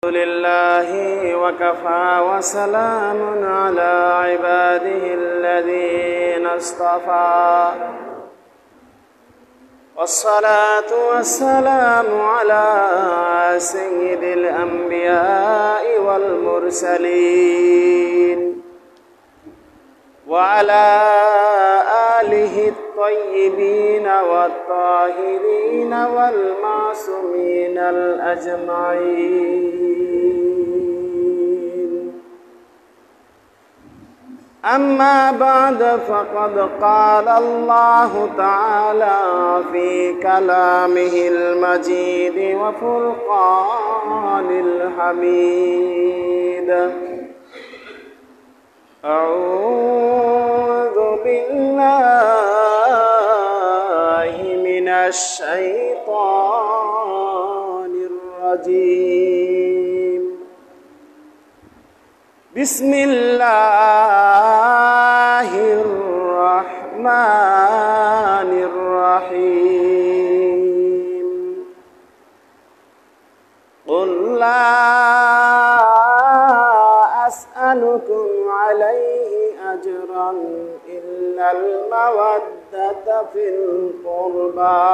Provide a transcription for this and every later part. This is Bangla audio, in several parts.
لله وكفى وسلام على عباده الذين اصطفى والصلاة والسلام على سيد الأنبياء والمرسلين وعلى آله الطيبين والطاهرين والمعصومين الأجمعين. أما بعد، فقد قال الله تعالى في كلامه المجيد وفرقان الحميد: أعوذ بالله من الشيطان الرجيم. بسم الله الرحمن الرحيم. قل لا أسألكم عليه أجرا إلا المودة في القربى،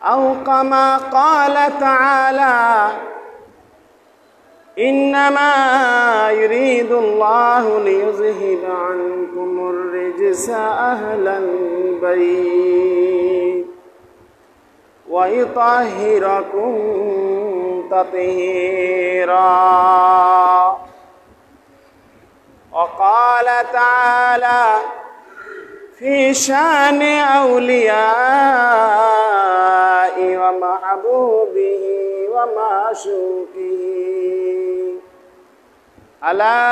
أو كما قال تعالى: إنما يريد الله ليذهب عنكم الرجس أهل البيت ويطهركم تطهيرا. وقال تعالى في شأن أولياء ومحبوبه ومعشوقه: ألا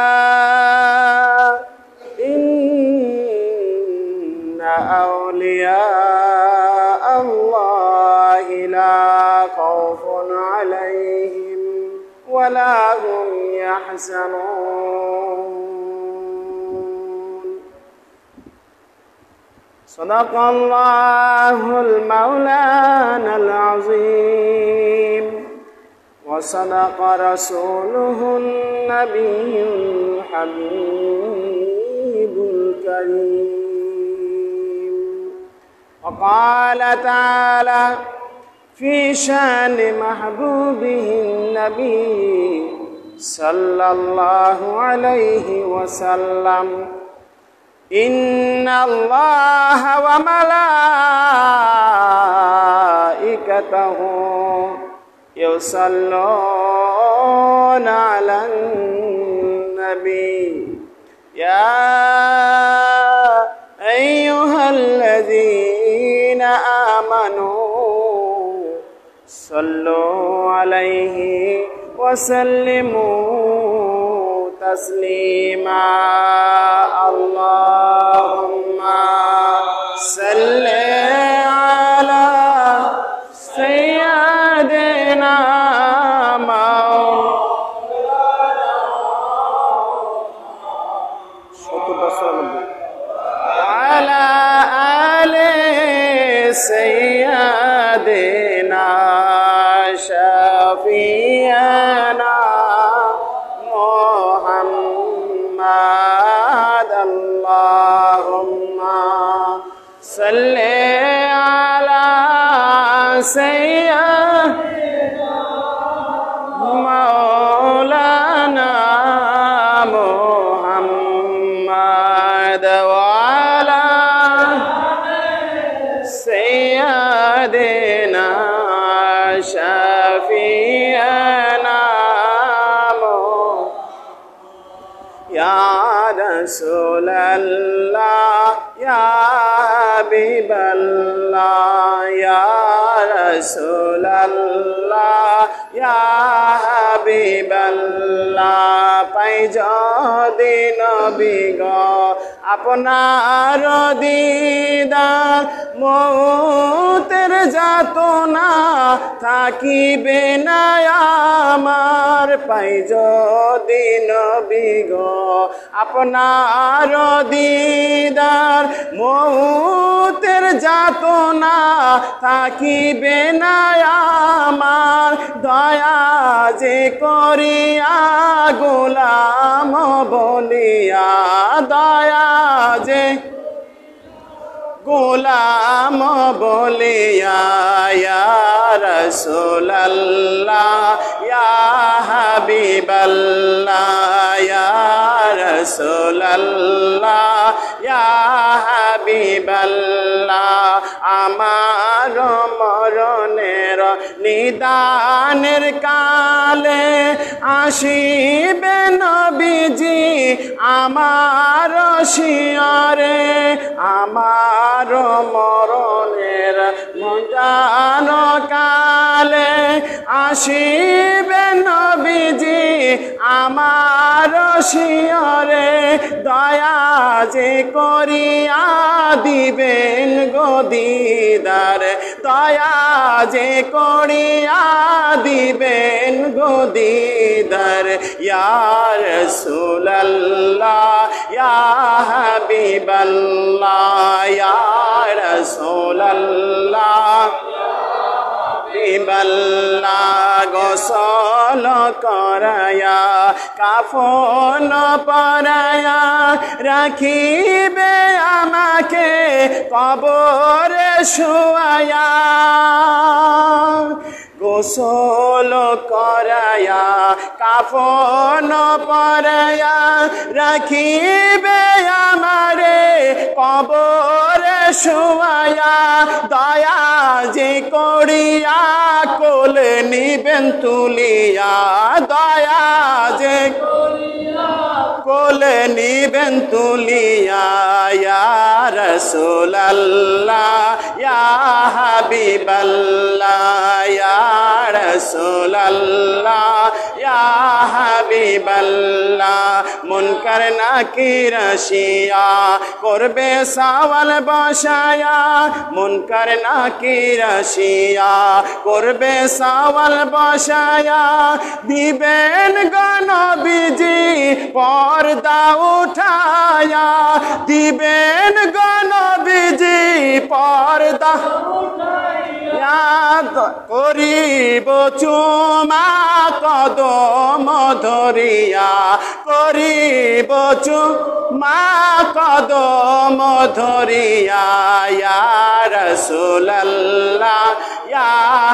إن أولياء الله لا خوف عليهم ولا هم يحزنون. صدق الله المولانا العظيم، وصدق رسوله النبي الحبيب الكريم. وقال تعالى في شأن محبوبه النبي صلى الله عليه وسلم: إن الله وملائكته يصلون على النبي يا أيها الذين آمنوا صلوا عليه وسلموا تسليما. اللهم صل على سيدنا وعلى آل سيدنا شفيعنا محمد. اللهم صل على سيدنا مولانا محمد وعلى سيدنا شفيعنا يا رسول الله يا حبيب الله يا رسول الله يا حبيب الله পাই যদি নবী গো আপনার দিদার মৌতের যাতনা থাকিবে না আমার পাই যদি নবী গো আপনার দিদার মৌতের যাতনা থাকিবে না আমার দয়া যে করিয়া গোলাম বলিয়া দয়া যে গোলাম বলিয়া ইয়া রাসূলুল্লাহ ইয়া হাবিবাল্লাহ ইয়া রাসূলুল্লাহ ইয়া হাবিবাল্লাহ আমার মরণের নিদানের কালে আসিবে নবীজি আমার শিয়রে আমার মরণের মজান কালে আসিবে নবীজি আমার শিয়রে দয়া যে করিয়া দিবেন গদিদার দয়া যে করিয়া দিবেন গদিদার ইয়া রাসূলুল্লাহ ইয়া হাবিবাল্লাহ ইয়া রাসূলুল্লাহ গোসল করায়া কাফন পরায়া রাখিবে আমাকে কবরে শুয়ায়া গোসল করায়া কাফন পরায়া রাখিবে আমারে কবরে শুয়ায়া দয়া যে করিয়া কোলে নিবেন তুলিয়া দয়া যে কোলে নিবেন তুলিয়া ইয়া রাসূলুল্লাহ ইয়া হাবিবাল্লাহ ইয়া রাসূলুল্লাহ ইয়া হাবিবাল্লাহ মুনকার নাকির আসিয়া করবে সওয়াল বসায়া মুনকার নাকির আসিয়া করবে সওয়াল বসায়া দিবেন গো নবীজি পর্দা উঠায়া দিবেন গো নবীজি পর্দা করিব চুমা কদম ধরিয়া করিব চুমা কদম ধরিয়া ইয়া রাসূলুল্লাহ ইয়া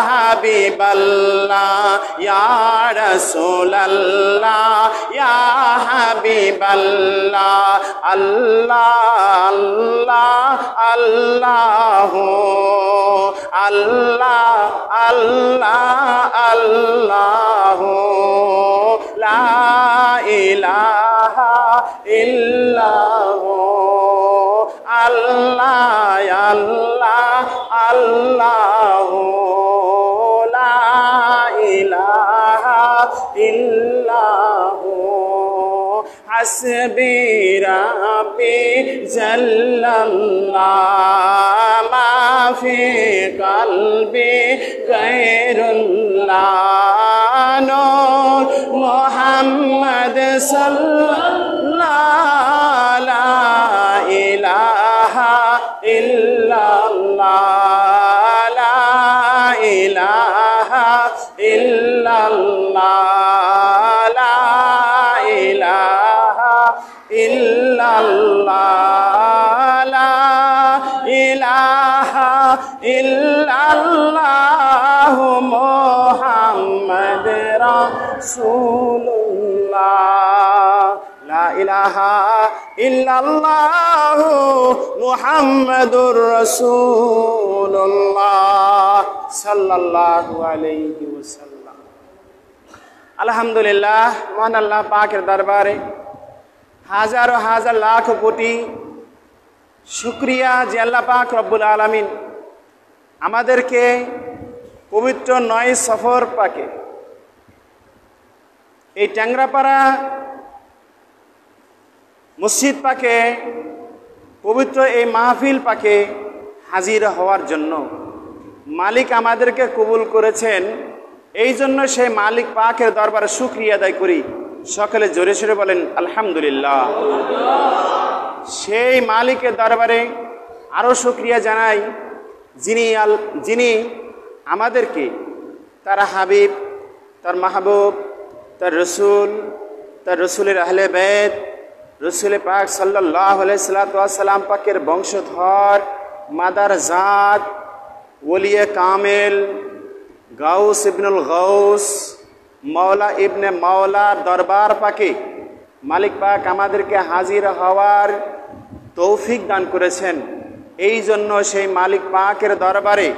হাবিবাল্লাহ ইয়া রাসূলুল্লাহ ইয়া হাবিবাল্লাহ আল্লাহ আল্লাহ আল্লাহ আল্লাহ আল্লাহ লা ইলাহা ইল্লাল্লাহ আল্লাহ আল্লাহ আল্লাহ লা ইলাহা ইল্লাল্লাহ হাসবি রাব্বি জাল্লাল্লাহ মা ফি কলবি গায়রুল্লাহ নূর মুহাম্মদ সাল্লাল্লাহু লা ইলাহা ইল্লাল্লাহ লা ইলাহা ইল্লাল্লাহ লা ইলাহা ইল্লাল্লাহ লা ইলাহা ইল্লাল্লাহ মুহাম্মদ রাসূলুল্লাহ লা ইলাহা ইল্লাল্লাহ মুহাম্মাদুর রাসূলুল্লাহ সাল্লাল্লাহু আলাইহি ওয়াসাল্লাম। আলহামদুলিল্লাহ, মহান আল্লাহ পাকের দরবারে হাজারো হাজার লাখ কোটি শুকরিয়া যে আল্লাহ পাক রব্বুল আলামিন আমাদেরকে পবিত্র 9 সফর পাকে এই ট্যাংরাপাড়া মসজিদ পাকে পবিত্র এই মাহফিল পাকে হাজির হওয়ার জন্য মালিক আমাদেরকে কবুল করেছেন। এই জন্য সেই মালিক পাকের দরবারে শুকরিয়া আদায় করি। সকলে জোরে সোরে বলেন আলহামদুলিল্লাহ। সেই মালিকের দরবারে আরও শুকরিয়া জানাই যিনি আমাদেরকে তার হাবিব তার মাহবুব, তার রসুল, তার রসুলের আহলে বেত, রসুল পাক সাল্লাল্লাহু আলাইহি সাল্লাম পাকের বংশধর, মাদার জাত, ওলিয়ে কামেল, গাউস ইবনুল গাউস, মাওলা ইবনে মাওলার দরবার পাকে মালিক পাক আমাদেরকে হাজির হওয়ার তৌফিক দান করেছেন। এই জন্য সেই মালিক পাকের দরবারে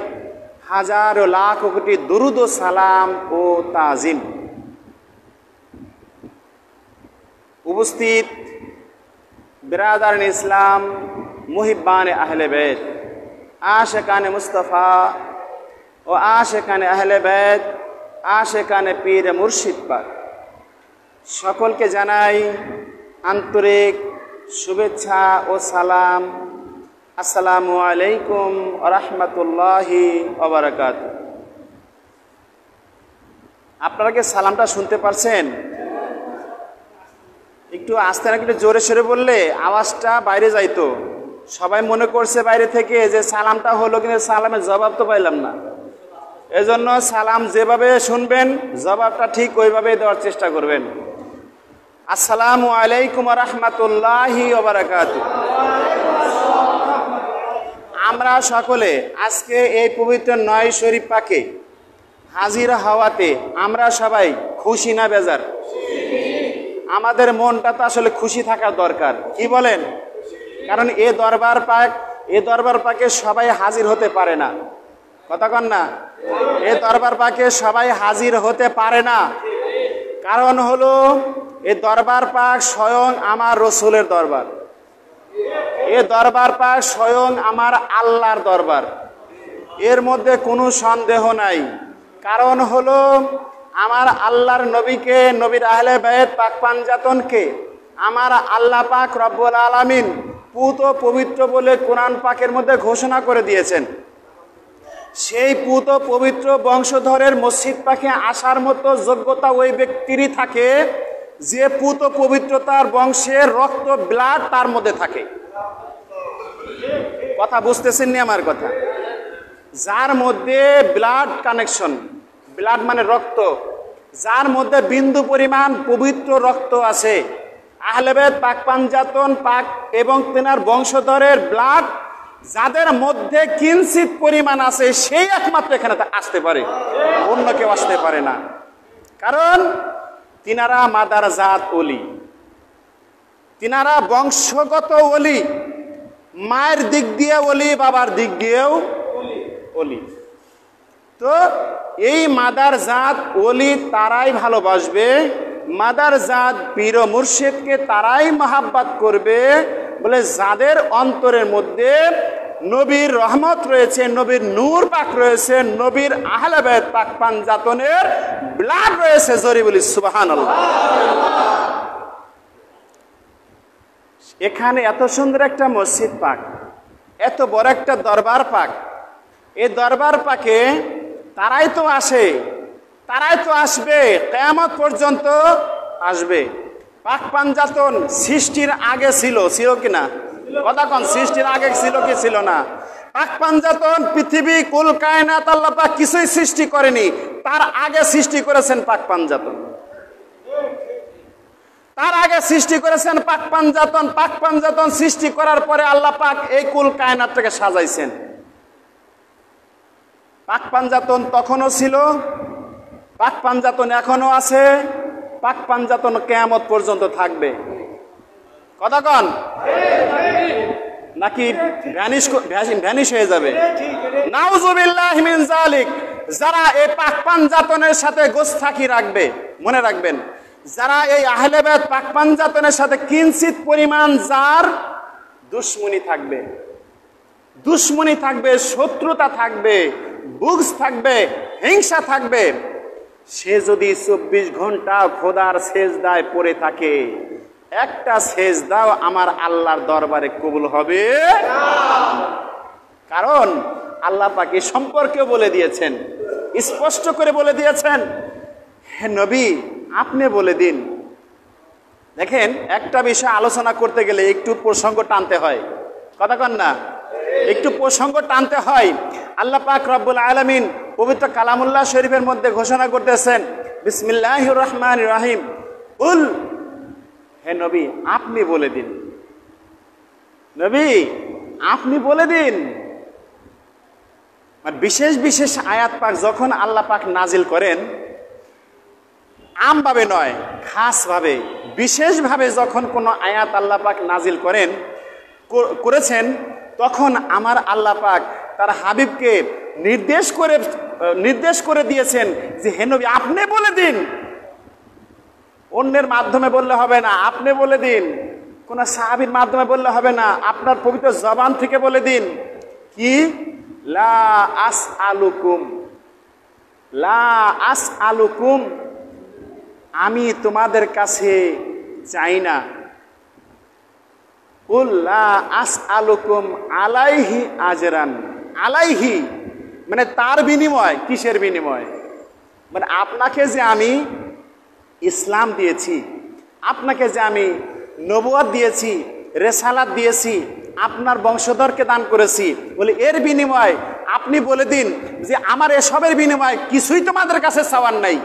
হাজার লাখ কোটি দুরুদ ও সালাম ও তাজিম। উপস্থিত বিরাদারান ইসলাম, মুহিব্বান আহলে বেত, আশিকানে মুস্তাফা ও আশিকানে আহলে বেত, আশিকানে পীর মুর্শিদ পাক, সকলকে জানাই আন্তরিক শুভেচ্ছা ও সালাম। আসসালামু আলাইকুম ওয়া রাহমাতুল্লাহি ওয়া বারাকাতুহু। আপনারা কি সালামটা শুনতে পারছেন? একটু আস্তে না, একটু জোরে সরে বললে আওয়াজটা বাইরে যাইতো। সবাই মনে করছে বাইরে থেকে যে সালামটা হলো, কিন্তু সালামের জবাব তো পাইলাম না। এজন্য সালাম যেভাবে শুনবেন জবাবটা ঠিক ওইভাবেই দেওয়ার চেষ্টা করবেন। আসসালামু আলাইকুম ওয়া রাহমাতুল্লাহি ওয়া বারাকাতুহু। আমরা সকলে আজকে এই পবিত্র নয় শরীফ পাকে হাজির হওয়াতে আমরা সবাই খুশি না বেজার? আমাদের মনটা তো আসলে খুশি থাকা দরকার, কি বলেন? কারণ এ দরবার পাকে সবাই হাজির হতে পারে না, কথা কন না? এ দরবার পাকে সবাই হাজির হতে পারে না। কারণ হলো এ দরবার পাক স্বয়ং আমার রসুলের দরবার, এ দরবার পাক স্বয়ং আমার আল্লাহর দরবার, এর মধ্যে কোনো সন্দেহ নাই। কারণ হলো আমার আল্লাহর নবীকে, নবীর আহলে বাইত পাক পাঞ্জাতনকে আমার আল্লাহ পাক রব্বুল আলামিন পুত পবিত্র বলে কোরআন পাকের মধ্যে ঘোষণা করে দিয়েছেন। সেই পুত পবিত্র বংশধরের মসজিদ পাকে আসার মতো যোগ্যতা ওই ব্যক্তিরই থাকে যে পুত পবিত্রতার বংশের রক্ত, ব্লাড তার মধ্যে থাকে। কথা বুঝতেছেন নি আমার কথা? যার মধ্যে ব্লাড কানেকশন, ব্লাড মানে রক্ত, যার মধ্যে বিন্দু পরিমাণ পবিত্র রক্ত আছে, আহলে বাইত পাক পাঞ্জাতন পাক এবং তেনার বংশধরের ব্লাড যাদের মধ্যে কিঞ্চিত পরিমাণ আছে, সেই একমাত্র এখানে আসতে পারে, অন্য কেউ আসতে পারে না। কারণ তিনারা মাদার জাত ওলি, তিনারা বংশগত ওলি, মায়ের দিক দিয়ে ওলি, বাবার দিক দিয়েও ওলি। তো এই মাদার জাত ওলি তারাই ভালোবাসবে, মাদার জাত পীর ও মুর্শিদকে তারাই মহাব্বত করবে বলে যাদের অন্তরের মধ্যে নবীর রহমত রয়েছে, নবীর নূর পাক রয়েছে, নবীর আহলে বাইত পাক পাঞ্জাতনের ব্লাড রয়েছে। জোরে বলি সুবহানাল্লাহ। এখানে এত সুন্দর একটা মসজিদ পাক, এত বড় একটা দরবার পাক, এই দরবার পাকে তারাই তো আসে, তারাই তো আসবে, কিয়ামত পর্যন্ত আসবে। পাক পাঞ্জাতন সৃষ্টির আগে ছিল কিনা? কথা কোন? সৃষ্টির আগে ছিল কি ছিল না? পাক পাঞ্জাতন পৃথিবী কুল কায়নাত আল্লাহ পাক কিছুই সৃষ্টি করেনি, তার আগে সৃষ্টি করেছেন পাক পাঞ্জাতন, তার আগে সৃষ্টি করেছেন পাক পাঞ্জাতন। পাক পাঞ্জাতন সৃষ্টি করার পরে আল্লাহ পাক এই কুল কায়নাতটাকে সাজাইছেন। পাক পাঞ্জাতন তখনও ছিল, পাক পাঞ্জাতন এখনো আছে, পাক পাঞ্জাতন কিয়ামত পর্যন্ত থাকবে। কথা কন? নাকি ভ্যানিশ হয়ে যাবে? নাউজুবিল্লাহি মিন যালিক। যারা এই পাক পাঞ্জাতনের সাথে গোস্তাকি রাখবে, মনে রাখবেন, যারা এই আহলে বাইত পাক পাঞ্জাতনের সাথে কিঞ্চিত পরিমাণ যার দুশ্মনী থাকবে, দুশ্মনী থাকবে, শত্রুতা থাকবে, বুগস থাকবে, হিংসা থাকবে, সে যদি 24 ঘন্টা খোদার সেজদায় পড়ে থাকে, একটা সেজদাও আমার আল্লাহর দরবারে কবুল হবে না। কারণ আল্লাহ পাক এই সম্পর্কেও বলে দিয়েছেন, স্পষ্ট করে বলে দিয়েছেন, হে নবী আপনি বলে দিন। দেখেন, একটা বিষয় আলোচনা করতে গেলে একটু প্রসঙ্গ টানতে হয়, কথা কন না? একটু প্রসঙ্গ টানতে হয়। আল্লাহ পাক রব্বুল আলামিন পবিত্র কালামুল্লাহ শরীফের মধ্যে ঘোষণা করতেছেন, বিসমিল্লাহির রহমানির রহিম, উল, হে নবী আপনি বলে দিন, নবী আপনি বলে দিন। বিশেষ বিশেষ আয়াত পাক যখন আল্লাহ পাক নাজিল করেন, আমভাবে নয় খাসভাবে বিশেষভাবে যখন কোনো আয়াত আল্লাহ পাক নাজিল করেছেন, তখন আমার আল্লাহ পাক তার হাবিবকে নির্দেশ করে দিয়েছেন যে হে নবী আপনি বলে দিন। অন্যের মাধ্যমে বললে হবে না, আপনি বলে দিন। কোন সাহাবীর মাধ্যমে বললে হবে না, আপনার পবিত্র জবান থেকে বলে দিন। কি? লা আসআলুকুম, আমি তোমাদের কাছে চাই না। কুল লা আসআলুকুম আলাইহি আজরান, আলাইহি মানে তার বিনিময়। কিসের বিনিময়? মানে আপনাকে যে আমি ইসলাম দিয়েছি, আপনাকে যে আমি নবুয়ত দিয়েছি, রেসালাত দিয়েছি, আপনার বংশধরকে দান করেছি, বলে এর বিনিময় আপনি বলে দিন যে আমার এসবের বিনিময় কিছুই তোমাদের কাছে চাওয়ার নাই।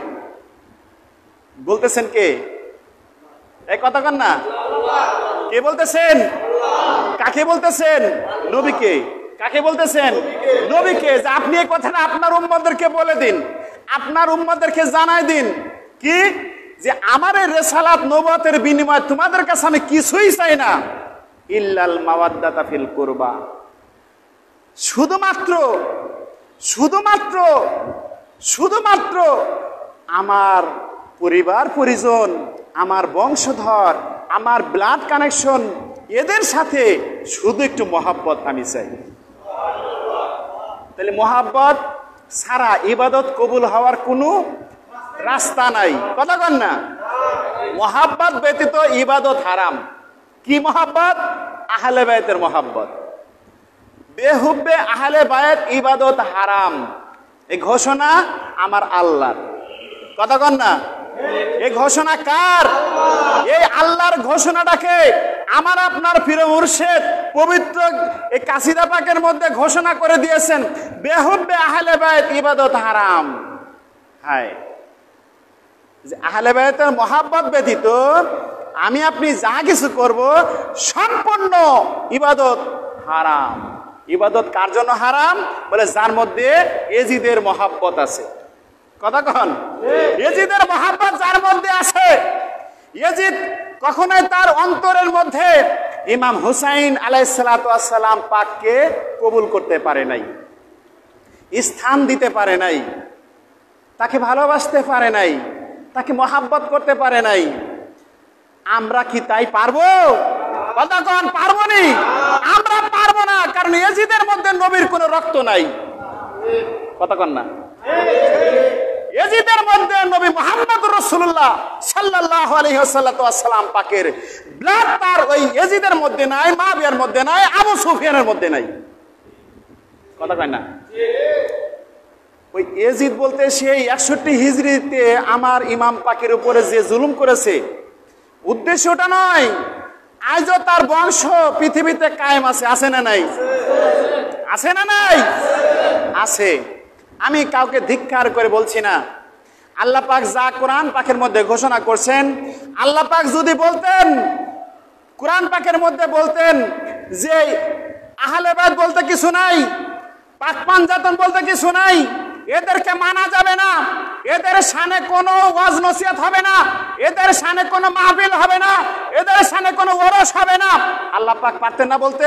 বলতেছেন কে? এই কথা কন না, কে বলতেছেন? কাকে বলতেছেন? নবীকে। কাকে বলতেছেন? নবীকে। যে আপনি এই কথাটা আপনার উম্মতদেরকে বলে দিন, আপনার উম্মতদেরকে জানাই দিন। কি? যে আমার এই রিসালাত নবুয়তের বিনিময়ে তোমাদের কাছে আমি কিছুই চাই না, ইল্লাল মাওয়াদ্দাতা ফিল কুরবা, শুধুমাত্র আমার পরিবার পরিজন, আমার বংশধর, আমার ব্লাড কানেকশন, এদের সাথে শুধু একটু মহাব্বত আমি চাই। তাহলে মহাব্বত ছাড়া ইবাদত কবুল হওয়ার কোনো রাস্তা নাই। কথা কন না? মহাব্বত ব্যতীত ইবাদত হারাম। কি মহাব্বত? আহলে বায়তের মহাব্বত। বেহুব্বে আহলে বায়ত ইবাদত হারাম। এই ঘোষণা আমার আল্লাহর। কথা কন না? এই ঘোষণা কার? এই আল্লাহর ঘোষণাটাকে আমার আপনার প্রিয় মুর্শিদ পবিত্র এই কাসিদা পাকের মধ্যে ঘোষণা করে দিয়েছেন, বেহুব্বে আহলে বায়ত ইবাদত হারাম। হায়, যে আহলে বায়তের মহাব্বত ব্যতীত আমি আপনি যা কিছু করব সম্পূর্ণ ইবাদত হারাম। ইবাদত কার জন্য হারাম? বলে যার মধ্যে এজিদের মহাব্বত আছে। কথা কন? এজিদের মহাব্বত যার মধ্যে আছে, এজিদ কখনোই তার অন্তরের মধ্যে ইমাম হুসাইন আলাইহিস সালাতু ওয়াস সালাম পাককে কবুল করতে পারে নাই, স্থান দিতে পারে নাই, তাকে ভালোবাসতে পারে নাই, তাকে মহাব্বত করতে পারে নাই। আমরা কি তাই পারবো? কথা কন, পারবো নি? আমরা পারবো না, কারণ এজিদের মধ্যে নবীর কোনো রক্ত নাই। কথা কন না? এজিদের মধ্যে নবী মুহাম্মদ রাসূলুল্লাহ সাল্লাল্লাহু আলাইহি ওয়াসাল্লাম পাকের ব্লাড তার ওই এজিদের মধ্যে নাই, মুআবিয়ার মধ্যে নাই, আবু সুফিয়ানের মধ্যে নাই। কথা কয় না? ওই এজিদ বলতে সেই 61 হিজরিতে আমার ইমাম পাকের উপরে যে জুলুম করেছে, উদ্দেশ্য ওটা নয়। আজও তার বংশ পৃথিবীতে কায়েম আছে। আছে না নাই? আছে না নাই? আছে। আমি কাউকে ধিক্কার করে বলছি না। আল্লাহ পাক যা কোরআন পাকের মধ্যে ঘোষণা করছেন, আল্লাহ পাক যদি বলতেন, কোরআন পাকের মধ্যে বলতেন যে আহলে বায়ত বলতে কিছু নাই, পাক পাঞ্জাতন বলতে কিছু নাই, এদেরকে মানা যাবে না, এদের শানে কোনো ওয়াজ নসিহত হবে না, এদের শানে কোনো মাহফিল হবে না, এদের শানে কোনো ওরস হবে না, আল্লাহ পাক পারতেন না বলতে?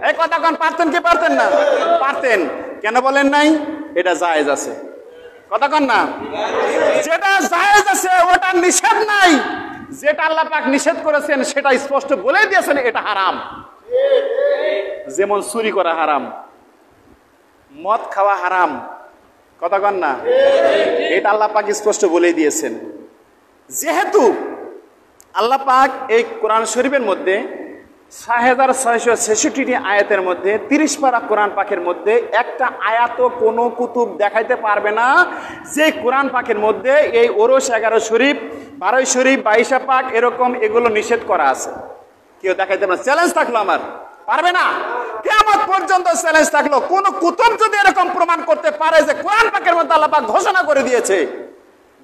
এই কথা কোন পারতেন কি পারতেন না? পারতেন। কেন বলেন নাই? এটা জায়েজ আছে। কথা কন না? যেটা জায়েজ আছে ওটা নিষেধ নাই। যেটা আল্লাহ পাক নিষেধ করেছেন সেটা স্পষ্ট বলে দিয়েছেন এটা হারাম। যেমন চুরি করা হারাম, মদ খাওয়া হারাম। কথা কন না? এটা আল্লাহ পাক স্পষ্ট বলে দিয়েছেন। যেহেতু আল্লাহ পাক এই কোরআন শরীফের মধ্যে 6666টি আয়াতের মধ্যে 30 পারা কোরআন পাকের মধ্যে একটা আয়াতও কোনো কুতুব দেখাইতে পারবে না যে কোরআন পাকের মধ্যে এই ওরস 11 শরীফ, 12 শরীফ, 22 পাক এরকম এগুলো নিষেধ করা আছে। কেউ দেখাইতে পারবে? চ্যালেঞ্জ থাকলো আমার, পারবে না। কিয়ামত পর্যন্ত চ্যালেঞ্জ থাকলো, কোন কুতুব যদি এরকম প্রমাণ করতে পারে যে কোরআন পাকের মধ্যে আল্লাহ পাক ঘোষণা করে দিয়েছে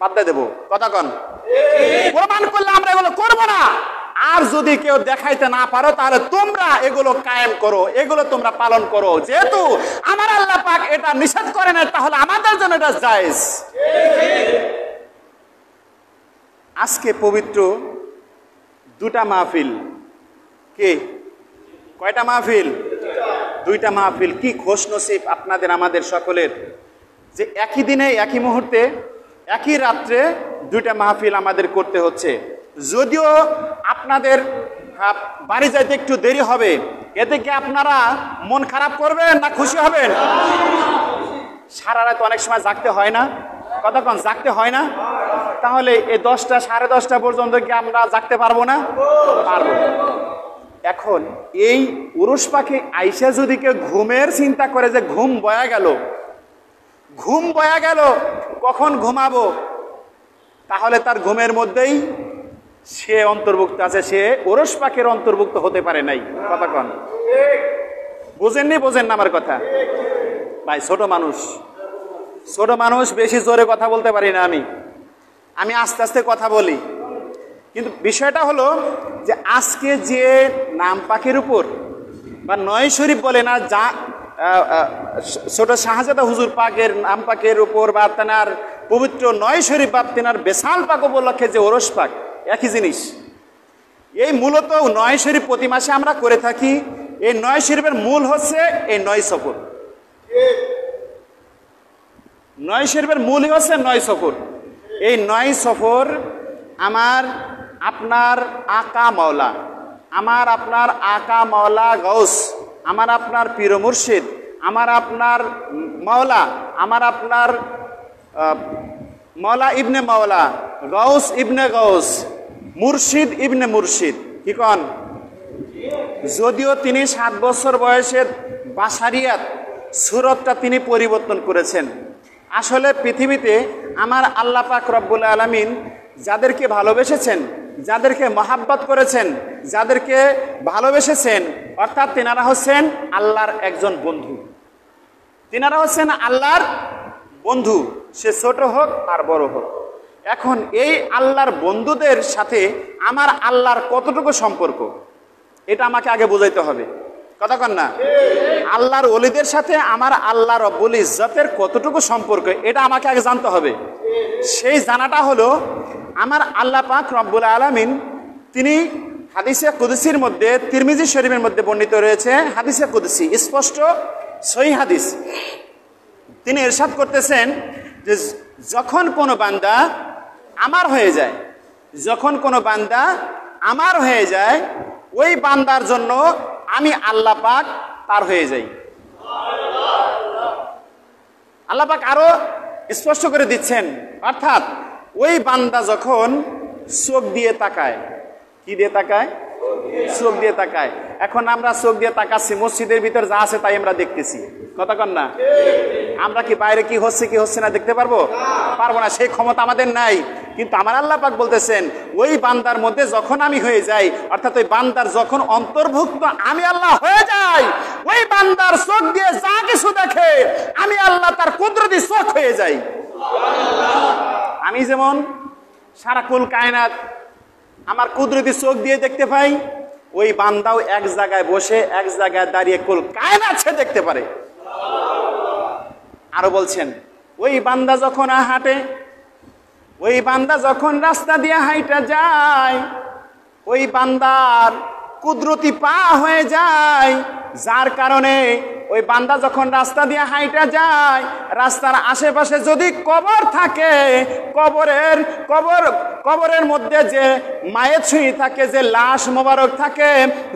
বাদ দিয়ে দেবো। কথা কন, প্রমাণ করলে আমরা এগুলো করবো না। আর যদি কেউ দেখাইতে না পারো তাহলে তোমরা এগুলো কায়েম করো, এগুলো তোমরা পালন করো। যেহেতু আমার আল্লাহ পাক এটা নিষেধ করেন, তাহলে আমাদের জন্য এটা জায়েজ। আজকে পবিত্র দুটা মাহফিল। কে কয়টা মাহফিল? দুইটা মাহফিল। কি খোশ নসিব আপনাদের আমাদের সকলের যে একই দিনে একই মুহূর্তে একই রাত্রে দুইটা মাহফিল আমাদের করতে হচ্ছে। যদিও আপনাদের বাড়ি যাইতে একটু দেরি হবে, এতে কি আপনারা মন খারাপ করবেন না খুশি হবেন? সারা রাত অনেক সময় জাগতে হয় না? কতক্ষণ জাগতে হয় না? তাহলে এই 10টা সাড়ে 10টা পর্যন্ত কি আমরা জাগতে পারবো না? পারবো। এখন এই উরুস পাখি আইসা যদি কেউ ঘুমের চিন্তা করে যে ঘুম বয়া গেল, কখন ঘুমাবো, তাহলে তার ঘুমের মধ্যেই সে অন্তর্ভুক্ত আছে, সে উরুস পাখির অন্তর্ভুক্ত হতে পারে নাই। কতক্ষণ বোঝেননি? বোঝেন না আমার কথা? ভাই ছোট মানুষ বেশি জোরে কথা বলতে পারি না। আমি আস্তে আস্তে কথা বলি। কিন্তু বিষয়টা হলো যে আজকে যে নাম পাকের উপর বা নয় শরীফ বলে না, যা ছোট শাহজাদা হুজুর পাকের নাম পাকের উপর বা তেনার পবিত্র নয় শরীফ বা তেনার বেসাল পাক উপলক্ষে যে ওরস পাক, একই জিনিস। এই মূলত নয় শরীফ প্রতি মাসে আমরা করে থাকি। এই নয় শরীফের মূল হচ্ছে এই 9 সফর। 9 শরীফের মূলই হচ্ছে 9 সফর। এই 9 সফর আমার আপনার আকা মাওলা, আমার আপনার আকা মাওলা গৌস, আমার আপনার পীর মুর্শিদ, আমার আপনার মাওলা, আমার আপনার মাওলা ইবনে মাওলা, গৌস ইবনে গৌস, মুর্শিদ ইবনে মুর্শিদ। কি কন? যদিও তিনি 7 বছর বয়সে বাশারিয়াত সুরতটা তিনি পরিবর্তন করেছেন। আসলে পৃথিবীতে আমার আল্লাহ পাক রব্বুল আলামিন যাদেরকে ভালোবেসেছেন, যাদেরকে মহাব্বত করেছেন, যাদেরকে ভালোবেসেছেন, অর্থাৎ তেনারা হচ্ছেন আল্লাহর একজন বন্ধু। তেনারা হচ্ছেন আল্লাহর বন্ধু, সে ছোট হোক আর বড় হোক। এখন এই আল্লাহর বন্ধুদের সাথে আমার আল্লাহর কতটুকু সম্পর্ক, এটা আমাকে আগে বোঝাইতে হবে। কথা কন না? আল্লাহর ওলিদের সাথে আমার আল্লাহ রব্বুল ইজ্জতের কতটুকু সম্পর্ক, এটা আমাকে আগে জানতে হবে। সেই জানাটা হলো আমার আল্লাহ পাক রব্বুল আলামিন তিনি হাদিসে কুদসির মধ্যে, তিরমিজি শরীফের মধ্যে বর্ণিত রয়েছে হাদিসে কুদসি, স্পষ্ট সহিহ হাদিস। তিনি ইরশাদ করতেছেন যে যখন কোনো বান্দা আমার হয়ে যায়, যখন কোনো বান্দা আমার হয়ে যায়, ওই বান্দার জন্য আমি আল্লাহ পাক তার হয়ে যাই। আল্লাহ পাক আরো স্পষ্ট করে দিচ্ছেন, অর্থাৎ ওই বান্দা যখন চোখ দিয়ে তাকায়, কি দিয়ে তাকায়? চোখ দিয়ে তাকায়। এখন আমরা চোখ দিয়ে তাকাচ্ছি, মসজিদের ভিতর যা আছে তাই আমরা দেখতেছি। কথা কন না? আমরা কি বাইরে কি হচ্ছে না দেখতে পারবো? পারবো না, সেই ক্ষমতা আমাদের নাই। কিন্তু আমার আল্লাহ পাক বলতেছেন ওই বান্দার মধ্যে যখন আমি হয়ে যাই, অর্থাৎ ওই বান্দার যখন অন্তর্ভুক্ত আমি আল্লাহ হয়ে যাই, ওই বান্দার চোখ দিয়ে যা কিছু দেখে আমি আল্লাহ তার কুদরতি চোখ হয়ে যাই। আমি যেমন সারা কুল কায়নাত আমার কুদরতি চোখ দিয়ে দেখতে পাই, ওই বান্দাও এক জায়গায় বসে এক জায়গায় দাঁড়িয়ে কুল কায়নাত সে দেখতে পারে। আরো বলছেন ওই বান্দা যখন হাঁটে, ওই বান্দা যখন রাস্তা দিয়ে হাইটা যায়, ওই বান্দার কুদরতি পা হয়ে যায়, যার কারণে ওই বান্দা যখন রাস্তা দিয়ে হাইটা যায়, রাস্তার আশেপাশে যদি কবর থাকে, কবরের মধ্যে যে মায়ের শুয়ে থাকে, যে লাশ মোবারক থাকে,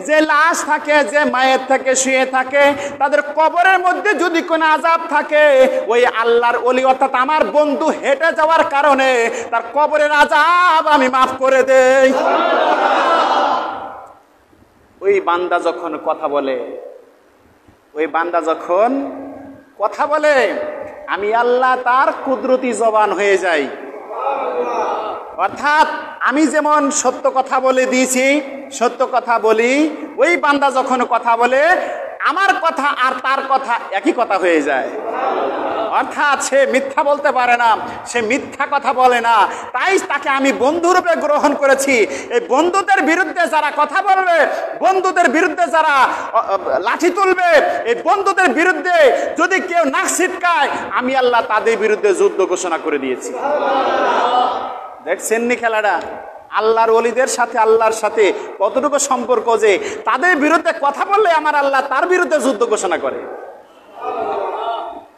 যে লাশ থাকে, যে মায়ের থেকে শুয়ে থাকে, তাদের কবরের মধ্যে যদি কোনো আযাব থাকে, ওই আল্লাহর ওলি অর্থাৎ আমার বন্ধু হেঁটে যাওয়ার কারণে তার কবরের আযাব আমি মাফ করে দেই। ওই বান্দা যখন কথা বলে, ওই বান্দা যখন কথা বলে, আমি আল্লাহ তার কুদরতি জবান হয়ে যাই। অর্থাৎ আমি যেমন সত্য কথা বলে দিয়েছি, সত্য কথা বলি, ওই বান্দা যখন কথা বলে আমার কথা আর তার কথা একই কথা হয়ে যায়। অর্থাৎ সে মিথ্যা বলতে পারে না, সে মিথ্যা কথা বলে না, তাই তাকে আমি বন্ধুরূপে গ্রহণ করেছি। এই বন্ধুদের বিরুদ্ধে যারা কথা বলবে, বন্ধুদের বিরুদ্ধে যারা লাঠি তুলবে, এই বন্ধুদের বিরুদ্ধে যদি কেউ নাক ছিটকায়, আমি আল্লাহ তাদের বিরুদ্ধে যুদ্ধ ঘোষণা করে দিয়েছি। দেখছেন নি খেলাটা? আল্লাহর ওলিদের সাথে আল্লাহর সাথে কতটুকু সম্পর্ক যে তাদের বিরুদ্ধে কথা বললে আমার আল্লাহ তার বিরুদ্ধে যুদ্ধ ঘোষণা করে।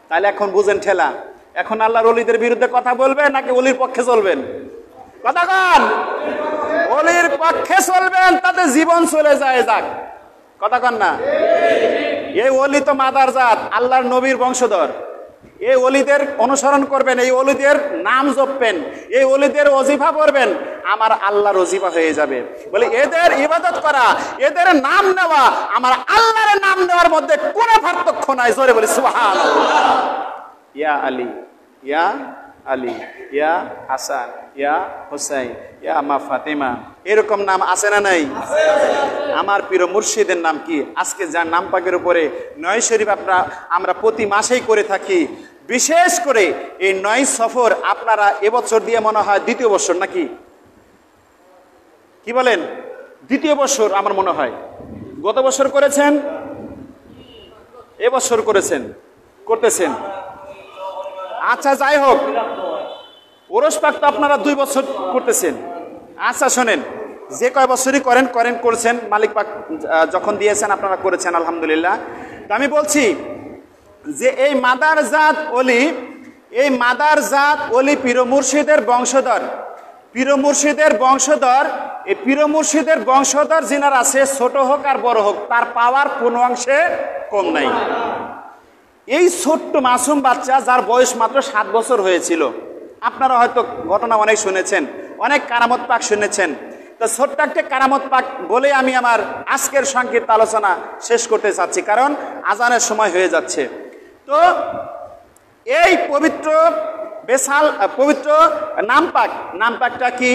তাহলে এখন বুঝেন ঠেলা, এখন আল্লাহর ওলিদের বিরুদ্ধে কথা বলবেন নাকি ওলির পক্ষে চলবেন? কথা কন, ওলির পক্ষে চলবেন, তাতে জীবন চলে যায় যাক। কথা কন না? এই ওলি তো মাদার জাত, আল্লাহর নবীর বংশধর। এই ওলিদের অনুসরণ করবেন, এই ওলিদের নাম জপবেন, এই ওলিদের ওজিফা পড়বেন, আমার আল্লাহর ওজিফা হয়ে যাবে। বলে এদের ইবাদত করা, এদের নাম নেওয়া, আমার আল্লাহর নাম নেওয়ার মধ্যে কোনো পার্থক্য নাই। জোরে বলি সুবহানাল্লাহ। ইয়া আলী, ইয়া আলী, ইয়া হাসান, ইয়া হুসাইন, ইয়া মা ফাতেমা, এরকম নাম আছে না নাই? আমার প্রিয় মুর্শিদের নাম কি? আজকে যার নাম পাকের উপরে নয় শরীফ আমরা প্রতি মাসেই করে থাকি। বিশেষ করে এই 9 সফর আপনারা এবছর দিয়ে মনে হয় দ্বিতীয় বছর নাকি? কি বলেন? দ্বিতীয় বছর আমার মনে হয়। গত বছর করেছেন, এবছর করেছেন, করতেছেন। আচ্ছা যাই হোক, ওরস পাক তো আপনারা 2 বছর করতেছেন। আচ্ছা শোনেন, যে কয় বছরই করেছেন, মালিক পাক যখন দিয়েছেন আপনারা করেছেন, আলহামদুলিল্লাহ। তো আমি বলছি যে এই মাদার জাত ওলি, এই মাদার জাত ওলি পীর মুর্শিদের বংশধর, পীর মুর্শিদের বংশধর। এই পীর মুর্শিদের বংশধর যিনার আছে, ছোট হোক আর বড় হোক, তার পাওয়ার কোনো অংশে কম নাই। এই ছোট্ট মাসুম বাচ্চা যার বয়স মাত্র 7 বছর হয়েছিল, আপনারা হয়তো ঘটনা অনেক শুনেছেন, অনেক কারামত পাক শুনেছেন। তো ছোট্ট একটা কারামত পাক বলে আমি আমার আজকের সংক্ষিপ্ত আলোচনা শেষ করতে চাচ্ছি, কারণ আজানের সময় হয়ে যাচ্ছে। তো এই পবিত্র পবিত্র নাম পাকটা কি?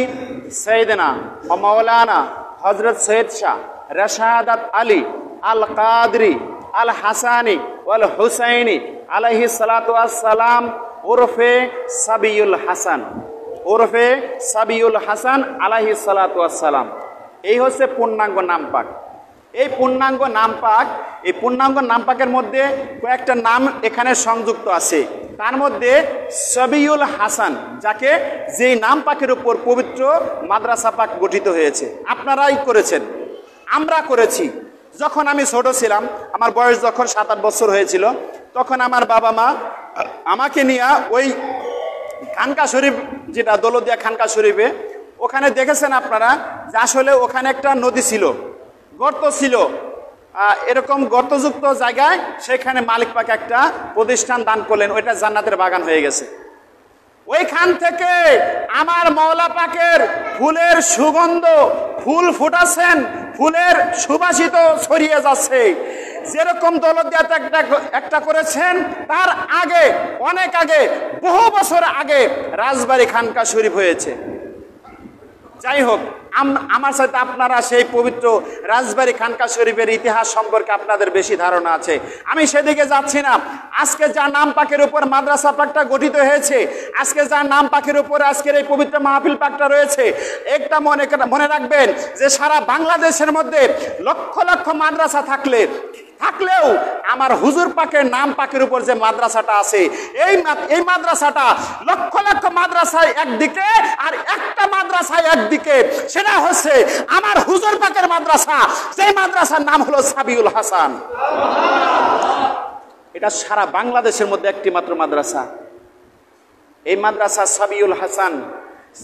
সৈয়দনা ও মাওলানা হযরত সৈয়দ শাহ রশাদাত আলী আল কাদরি আল হাসানি ওয়াল হুসাইনি আলাইহিস সালাতু ওয়াস সালাম ওরফে সাবিউল হাসান, ওরফে সাবিউল হাসান আলাইহিস সালাতু ওয়াস সালাম। এই হচ্ছে পূর্ণাঙ্গ নাম পাক। এই পূর্ণাঙ্গ নাম পাক, এই পূর্ণাঙ্গ নাম পাকের মধ্যে কয়েকটা নাম এখানে সংযুক্ত আছে। তার মধ্যে সাবিউল হাসান, যাকে যেই নাম পাকের উপর পবিত্র মাদ্রাসা পাক গঠিত হয়েছে। আপনারাই করেছেন, আমরা করেছি। যখন আমি ছোট ছিলাম, আমার বয়স যখন 7-8 বছর হয়েছিল, তখন আমার বাবা মা আমাকে নিয়ে ওই খানকা শরীফ, যেটা দৌলতদিয়া খানকা শরীফে, ওখানে দেখেছেন আপনারা যে আসলে ওখানে একটা নদী ছিল, গর্ত ছিল, এরকম গর্তযুক্ত জায়গায় সেখানে মালিক পাক একটা প্রতিষ্ঠান দান করলেন, ওইটা জান্নাতের বাগান হয়ে গেছে। ওইখান থেকে আমার মাওলা পাকের ফুলের সুগন্ধ, ফুল ফুটাচ্ছেন, ফুলের সুবাসিত ছড়িয়ে যাচ্ছে। যেরকম দৌলতদিয়াতে একটা করেছেন, তার আগে, অনেক আগে, বহু বছর আগে রাজবাড়ী খানকা শরীফ হয়েছে। যাই হোক, আমার সাথে আপনারা সেই পবিত্র রাজবাড়ী খানকা শরীফের ইতিহাস সম্পর্কে আপনাদের বেশি ধারণা আছে, আমি সেদিকে যাচ্ছি না। আজকে যার নাম পাকের উপর মাদ্রাসা পাকটা গঠিত হয়েছে, আজকে যার নাম পাকের উপর আজকের এই পবিত্র মাহফিল পাকটা রয়েছে, একটা মনে রাখবেন যে সারা বাংলাদেশের মধ্যে লক্ষ লক্ষ মাদ্রাসা থাকলেও আমার হুজুর পাকের নাম পাকের উপর যে মাদ্রাসাটা আছে, এই মাদ্রাসাটা লক্ষ লক্ষ মাদ্রাসায় একদিকে আর একটা মাদ্রাসায় একদিকে, সেটা হচ্ছে আমার হুজুর পাকের মাদ্রাসা, সেই মাদ্রাসার নাম হলো সাবিউল হাসান। এটা সারা বাংলাদেশের মধ্যে একটি মাত্র মাদ্রাসা, এই মাদ্রাসা সাবিউল হাসান।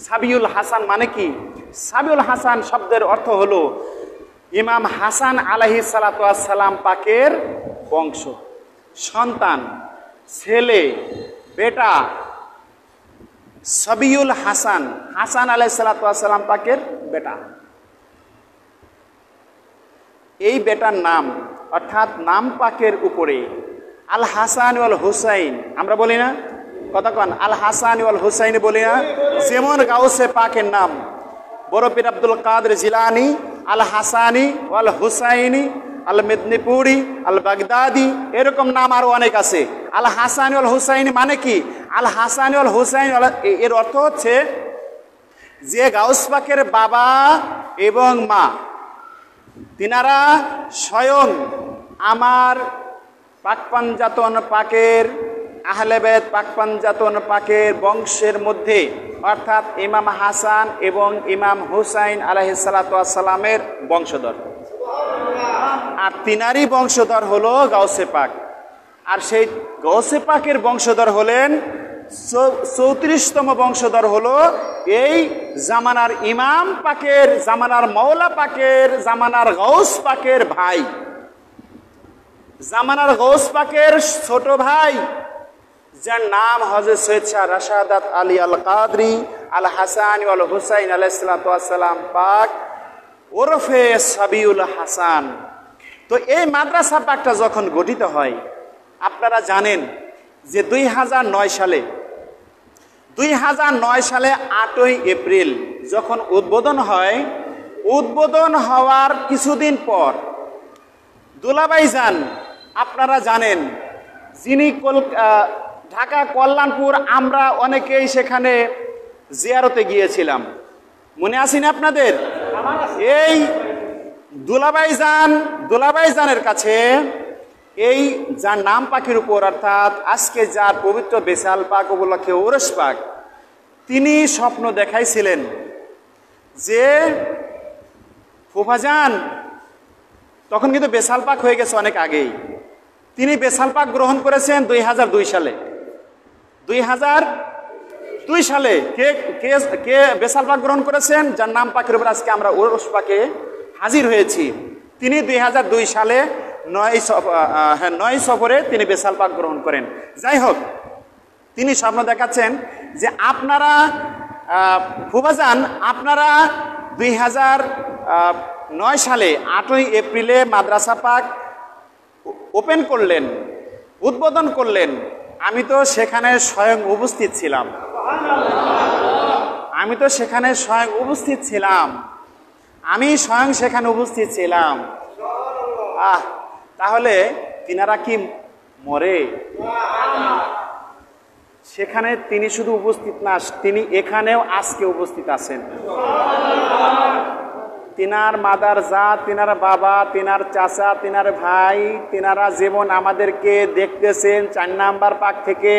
সাবিউল হাসান মানে কি? সাবিউল হাসান শব্দের অর্থ হলো ইমাম হাসান আলাইহিস সালাতু ওয়াস সালাম পাকের বংশ, সন্তান, ছেলে, বেটা। সাবিউল হাসান, হাসান আলাইহিস সালাতু ওয়াস সালাম পাকের বেটা। এই বেটার নাম, অর্থাৎ নাম পাকের উপরে আল হাসান ওয়াল হুসাইন, আমরা বলি না? কতক্ষণ আল হাসান ওয়াল হুসাইন বলি না? যেমন গাউসে পাকের নাম বড় পীর আব্দুল কাদের জিলানী আল হাসানি ওয়াল হুসাইনি আল মেদিনীপুরি, আল বাগদাদি, এরকম নাম আরো অনেক আছে। আল হাসানি আল হুসাইনি মানে কি? আল হাসানি আল হুসাইন এর অর্থ হচ্ছে যে গাউস পাকের বাবা এবং মা তিনারা স্বয়ং আমার পাক পাঞ্জাতন পাকের আহলে বাইত পাক পাঞ্জাতন পাকের বংশের মধ্যে, অর্থাৎ ইমাম হাসান এবং ইমাম হুসাইন আলাইহিস সালাতু ওয়াস সালামের বংশধর। আর তিনারই বংশধর হলো গাউসে পাক। আর সেই গাউসে পাকের বংশধর হলেন 34তম বংশধর হলো এই জামানার ইমাম পাকের, জামানার মাওলা পাকের, জামানার গাউস পাকের ভাই, জামানার গাউস পাকের ছোট ভাই, যার নাম হযরত সৈয়দ শাহ রাশাদাত আলী আল কাদরি আল হাসানি আল হুসাইন আলাইহিস সালাতু ওয়াস সালাম পাক ওরফে সাবিউল হাসান। তো এই মাদ্রাসা পাকটা যখন গঠিত হয়, আপনারা জানেন যে 2009 সালে 8ই এপ্রিল যখন উদ্বোধন হয়, উদ্বোধন হওয়ার কিছুদিন পর দুলাভাইজান, আপনারা জানেন, যিনি ঢাকা কল্যাণপুর, আমরা অনেকেই সেখানে জিয়ারতে গিয়েছিলাম, মনে আছে না আপনাদের? এই দুলাভাইজানের কাছে এই যার নাম পাকের উপর, অর্থাৎ আজকে যার পবিত্র বেসাল পাক উপলক্ষে ওরস পাক, তিনি স্বপ্ন দেখাইছিলেন যে ফুফাজান, তখন কিন্তু বেসাল পাক হয়ে গেছে অনেক আগেই, তিনি বেসাল পাক গ্রহণ করেছেন 2002 সালে। 2002 সালে কে কে কে বেসাল পাক গ্রহণ করেছেন? যার নাম পাকের উপর আজকে আমরা ওরস পাকে হাজির হয়েছি। তিনি 2002 সালে 9 সফরে তিনি বেসাল পাক গ্রহণ করেন। যাই হোক, তিনি স্বপ্ন দেখাচ্ছেন যে আপনারা ফুফাজান, আপনারা 2009 সালে 8ই এপ্রিলে মাদ্রাসা পাক ওপেন করলেন, উদ্বোধন করলেন। আমি তো সেখানে স্বয়ং উপস্থিত ছিলাম, আমি স্বয়ং সেখানে উপস্থিত ছিলাম। তাহলে তিনারা কি মরে? সেখানে তিনি শুধু উপস্থিত না, তিনি এখানেও আজকে উপস্থিত আছেন। তিনার মাদার জাত, তিনার বাবা, তিনার চাচা, তিনার ভাই, তিনারা যেমন আমাদেরকে দেখতেছেন 4 নাম্বার পাক থেকে,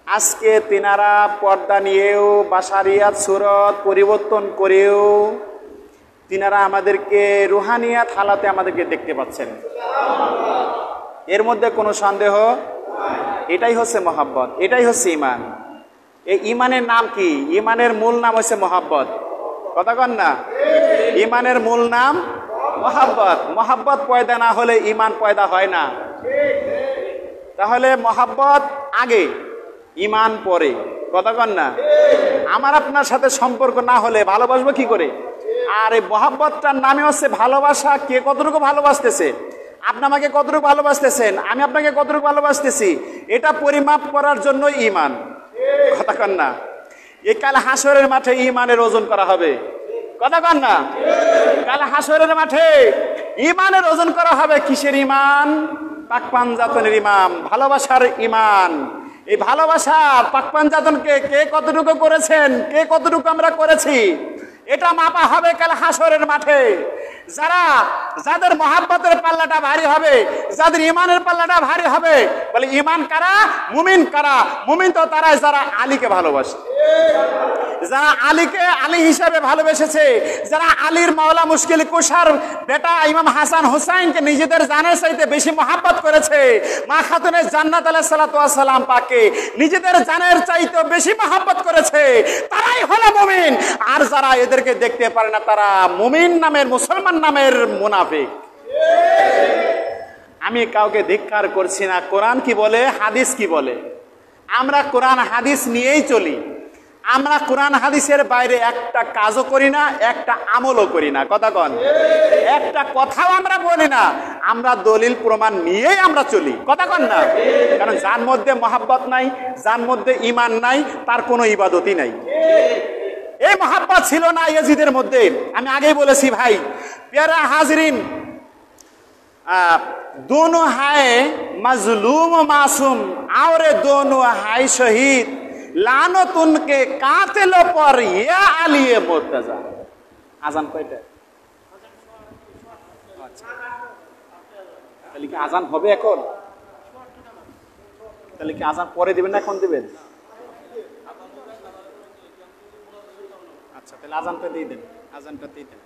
আজকে তিনারা পর্দা নিয়েও, বাশারিয়াত সুরত পরিবর্তন করেও তিনারা আমাদেরকে রুহানিয়াত হালাতে আমাদেরকে দেখতে পাচ্ছেন। এর মধ্যে কোনো সন্দেহ? এটাই হচ্ছে মহাব্বত, এটাই হচ্ছে ইমান। এই ইমানের নাম কি? ইমানের মূল নাম হচ্ছে মহাব্বত। কথা কন না? ইমানের মূল নাম মহাব্বত। মহাব্বত পয়দা না হলে ইমান পয়দা হয় না। তাহলে মহাব্বত আগে, ইমান পরে। কথা কন না? আমার আপনার সাথে সম্পর্ক না হলে ভালোবাসবো কি করে? আর এই মহাব্বতটার নামে হচ্ছে ভালোবাসা। কে কতটুকু ভালোবাসতেছে? আপনি আমাকে কতটুকু ভালোবাসতেছেন, আমি আপনাকে কতটুকু ভালোবাসতেছি, এটা পরিমাপ করার জন্য ইমান। কথা কন না? এই কাল হাসরের মাঠে ইমানের ওজন করা হবে। কথা কন না? কাল হাসরের মাঠে ইমানের ওজন করা হবে। কিসের ইমান? পাক পাঞ্জাতনের ইমান, ভালোবাসার ইমান। এই ভালোবাসা পাক পাঞ্জাতনকে কে কতটুকু করেছেন, কে কতটুকু আমরা করেছি, এটা মাপা হবে কাল হাসরের মাঠে। যাদের মহাব্বতের পাল্লাটা ভারী হবে, যাদের ইমানের পাল্লাটা ভারী হবে, বলে ইমান কারা? মুমিন কারা? মুমিন তো তারাই যারা আলীকে ভালোবাসে, যারা আলীকে আলী হিসাবে ভালোবেসেছে, যারা আলীর মাওলা মুশকিল কুশার বেটা ইমাম হাসান হুসাইনকে নিজেদের জানের চাইতে বেশি মহাব্বত করেছে, মা খাতুনের জান্নাত আলাইহিস সালাতু ওয়াস সালাম পাকে নিজেদের জানের চাইতে বেশি মহাব্বত করেছে, তারাই হলো মুমিন। আর যারা এদেরকে দেখতে পারে না, তারা মুমিন নামের, মুসলমান নামের মুনাফিক। আমি কাউকে ধিক্কার করছি না। কোরআন কি বলে, হাদিস কি বলে, আমরা কোরআন হাদিস নিয়েই চলি। আমরা কোরআন হাদিসের বাইরে একটা কাজও করি না, একটা আমলও করি না। কথা কন? একটা কথাও আমরা বলি না, আমরা দলিল প্রমাণ নিয়েই আমরা চলি। কথা কন না? কারণ যার মধ্যে মহাব্বত নাই, যার মধ্যে ইমান নাই, তার কোনো ইবাদতই নাই। এই মহাব্বত ছিল না ইয়াজিদের মধ্যে। আমি আগেই বলেছি ভাই, পেয়ারা হাজরিন, दोनों है मजलूम मासूम और दोनों है शहीद लानत उनके कातिलों पर या अली मुर्तजा। আজান কয়টা? তাহলে কি আজান হবে এখন? তাহলে কি আজান পরে দিবেন না এখন দিবেন? আচ্ছা তাহলে আজানটা দিয়ে দেন, আজানটা দিয়ে দেন।